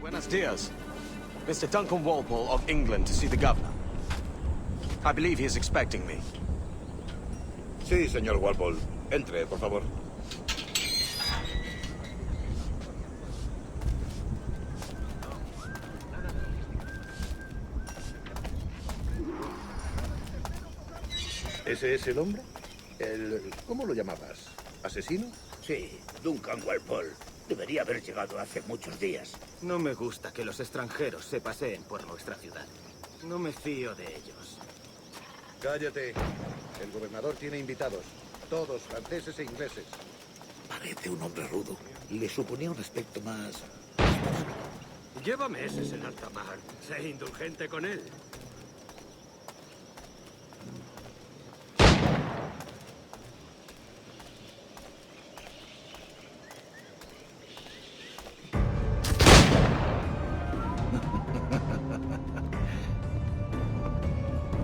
Buenos dias. Mr. Duncan Walpole of England to see the governor. I believe he is expecting me. Sí, señor Walpole. Entre, por favor. ¿Ese es el hombre? ¿Cómo lo llamabas? ¿Asesino? Sí, Duncan Walpole. Debería haber llegado hace muchos días. No me gusta que los extranjeros se paseen por nuestra ciudad. No me fío de ellos. Cállate. El gobernador tiene invitados. Todos franceses e ingleses. Parece un hombre rudo. Le suponía un aspecto más... Lleva meses en alta mar. Sé indulgente con él.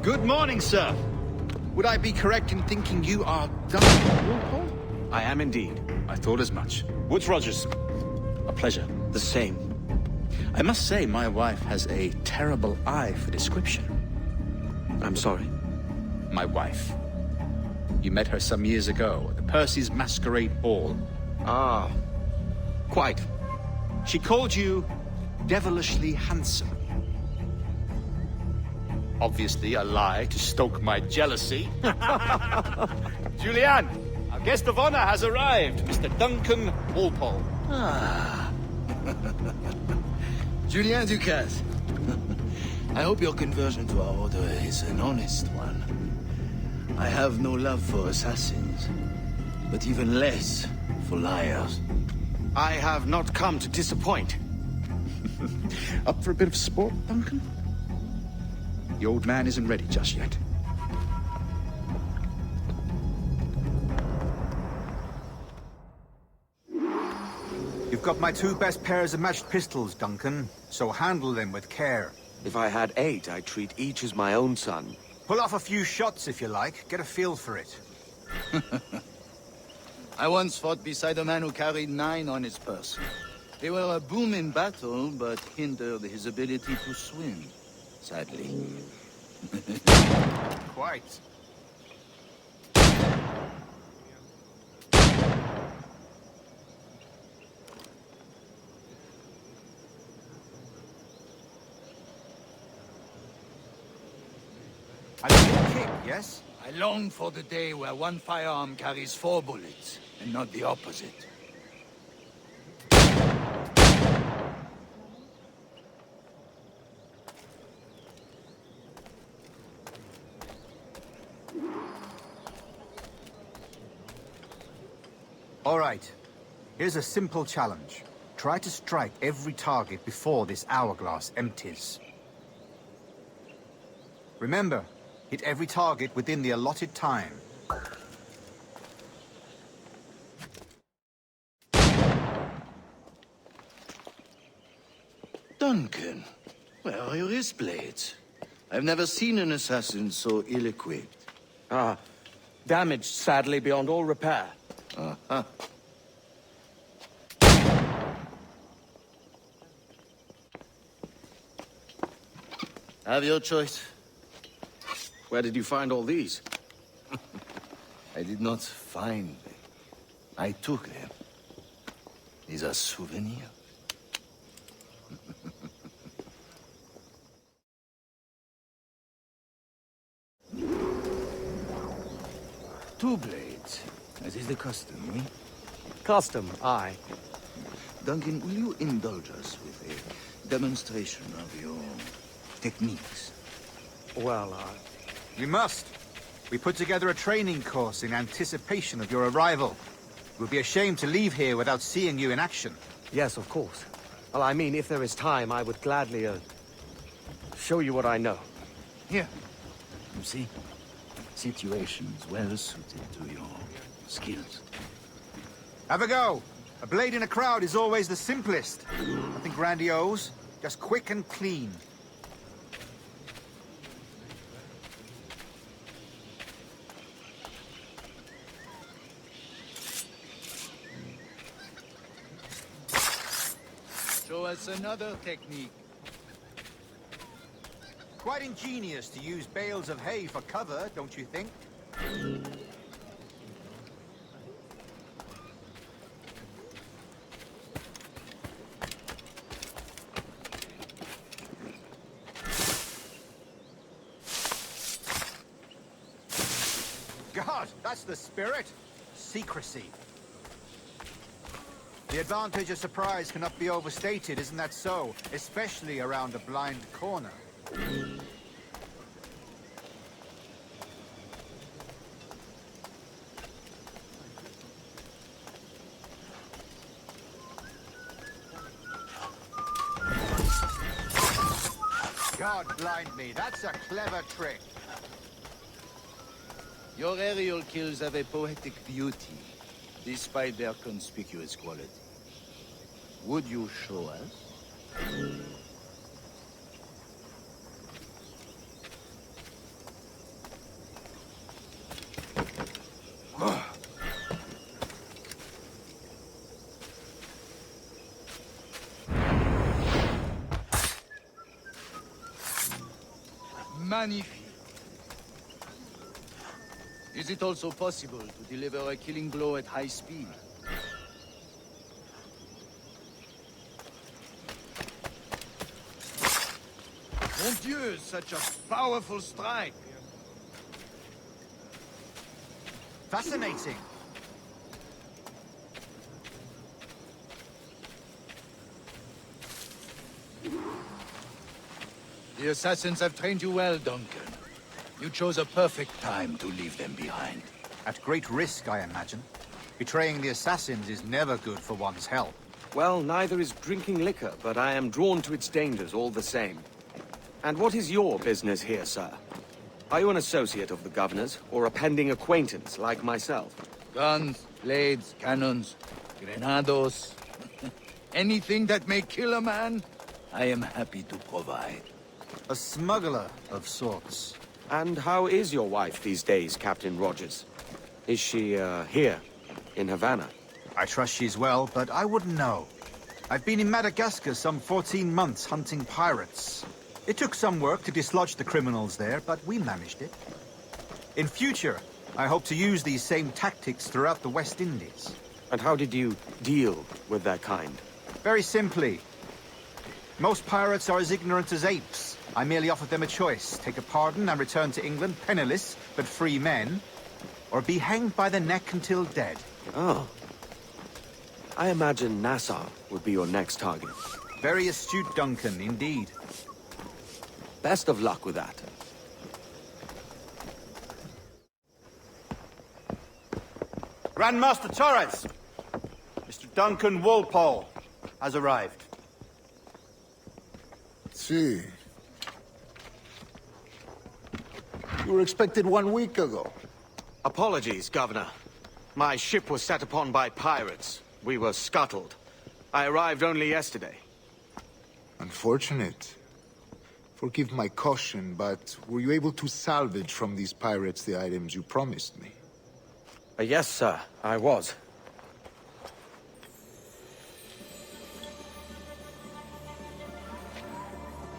Good morning, sir. Would I be correct in thinking you are Duncan Walpole? I am indeed. I thought as much. Woods Rogers. A pleasure. The same. I must say my wife has a terrible eye for description. I'm sorry. My wife. You met her some years ago at the Percy's Masquerade Ball. Ah. Quite. She called you devilishly handsome. Obviously a lie to stoke my jealousy. Julianne, our guest of honor has arrived, Mr. Duncan Walpole. Ah. Julien Ducasse. I hope your conversion to our order is an honest one. I have no love for assassins, but even less for liars. I have not come to disappoint. Up for a bit of sport, Duncan? The old man isn't ready just yet. You've got my two best pairs of matched pistols, Duncan, so handle them with care. If I had 8, I'd treat each as my own son. Pull off a few shots if you like, get a feel for it. I once fought beside a man who carried 9 on his person. They were a boom in battle, but hindered his ability to swim, sadly. Quite. I need a kick, yes? I long for the day where one firearm carries 4 bullets, and not the opposite. All right. Here's a simple challenge. Try to strike every target before this hourglass empties. Remember, hit every target within the allotted time. Duncan, where are your wrist blades? I've never seen an assassin so ill-equipped. Ah. Damaged, sadly, beyond all repair. Uh-huh. Have your choice. Where did you find all these? I did not find them. I took them. These are souvenirs. Two blades. As is the custom, eh? Custom, aye. Duncan, will you indulge us with a demonstration of your techniques? Well, We must. We put together a training course in anticipation of your arrival. It would be a shame to leave here without seeing you in action. yes, of course. Well, I mean, if there is time, I would gladly, show you what I know. Here. You see? Situations well suited to your skills. Have a go. A blade in a crowd is always the simplest. Nothing grandiose, just quick and clean. Show us another technique. Quite ingenious to use bales of hay for cover, don't you think? God, that's the spirit. Secrecy. The advantage of surprise cannot be overstated, isn't that so? Especially around a blind corner. God blind me, that's a clever trick. Your aerial kills have a poetic beauty, despite their conspicuous quality. Would you show us? Magnifique. Is it also possible to deliver a killing blow at high speed? Mon Dieu, such a powerful strike! Fascinating. The assassins have trained you well, Duncan. You chose a perfect time to leave them behind. At great risk, I imagine. Betraying the assassins is never good for one's health. Well, neither is drinking liquor, but I am drawn to its dangers all the same. And what is your business here, sir? Are you an associate of the governor's, or a pending acquaintance like myself? Guns, blades, cannons, grenados. Anything that may kill a man, I am happy to provide. A smuggler of sorts. And how is your wife these days, Captain Rogers? Is she, here, in Havana? I trust she's well, but I wouldn't know. I've been in Madagascar some 14 months hunting pirates. It took some work to dislodge the criminals there, but we managed it. In future, I hope to use these same tactics throughout the West Indies. And how did you deal with that kind? Very simply. Most pirates are as ignorant as apes. I merely offered them a choice. Take a pardon and return to England penniless, but free men, or be hanged by the neck until dead. Oh. I imagine Nassau would be your next target. Very astute, Duncan, indeed. Best of luck with that. Grandmaster Torres! Mr. Duncan Walpole has arrived. See. You were expected 1 week ago. Apologies, Governor. My ship was set upon by pirates. We were scuttled. I arrived only yesterday. Unfortunate. Forgive my caution, but were you able to salvage from these pirates the items you promised me? Yes, sir, I was.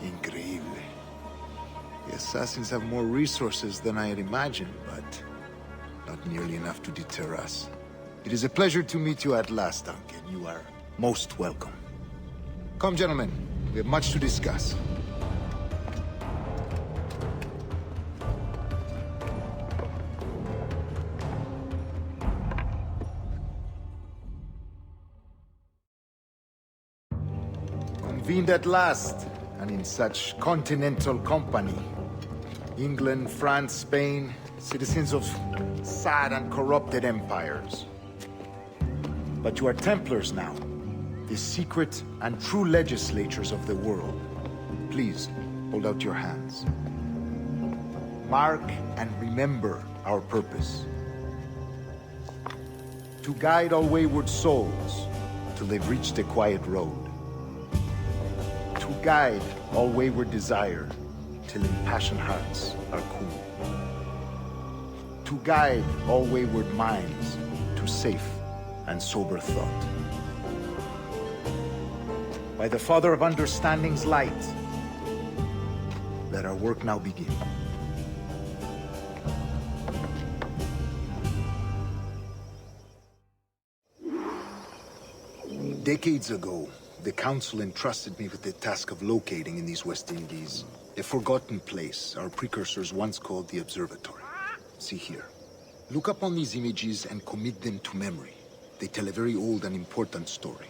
Increíble. The assassins have more resources than I had imagined, but not nearly enough to deter us. It is a pleasure to meet you at last, Duncan. You are most welcome. Come, gentlemen. We have much to discuss. Convened at last, and in such continental company. England, France, Spain, citizens of sad and corrupted empires. But you are Templars now, the secret and true legislators of the world. Please, hold out your hands. Mark and remember our purpose. To guide all wayward souls till they've reached a quiet road. To guide all wayward desire till impassioned hearts are cool. To guide all wayward minds to safe and sober thought. by the Father of Understanding's light. Let our work now begin. Decades ago, the Council entrusted me with the task of locating in these West Indies a forgotten place our precursors once called the Observatory. See here. Look upon these images and commit them to memory. They tell a very old and important story.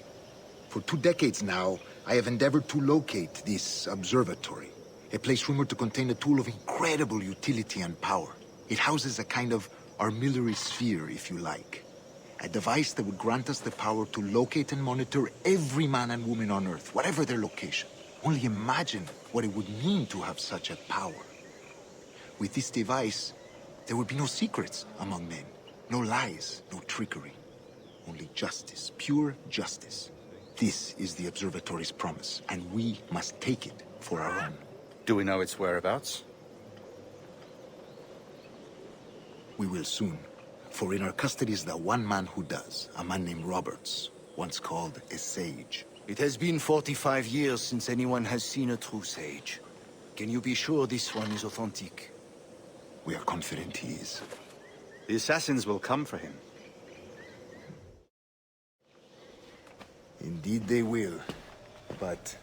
For 2 decades now, I have endeavored to locate this observatory, a place rumored to contain a tool of incredible utility and power. It houses a kind of armillary sphere, if you like. A device that would grant us the power to locate and monitor every man and woman on Earth, whatever their location. Only imagine what it would mean to have such a power. With this device, there would be no secrets among men, no lies, no trickery. Only justice, pure justice. This is the Observatory's promise, and we must take it for our own. Do we know its whereabouts? We will soon. For in our custody is the one man who does, a man named Roberts, once called a sage. It has been 45 years since anyone has seen a true sage. Can you be sure this one is authentic? We are confident he is. The assassins will come for him. Indeed they will. But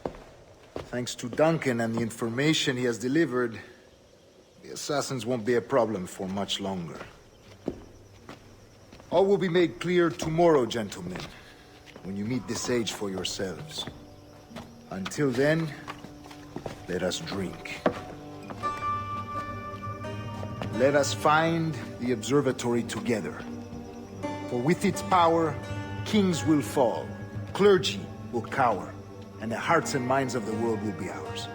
thanks to Duncan and the information he has delivered, the assassins won't be a problem for much longer. All will be made clear tomorrow, gentlemen, when you meet the sage for yourselves. Until then, let us drink. Let us find the observatory together. For with its power, kings will fall, clergy will cower, and the hearts and minds of the world will be ours.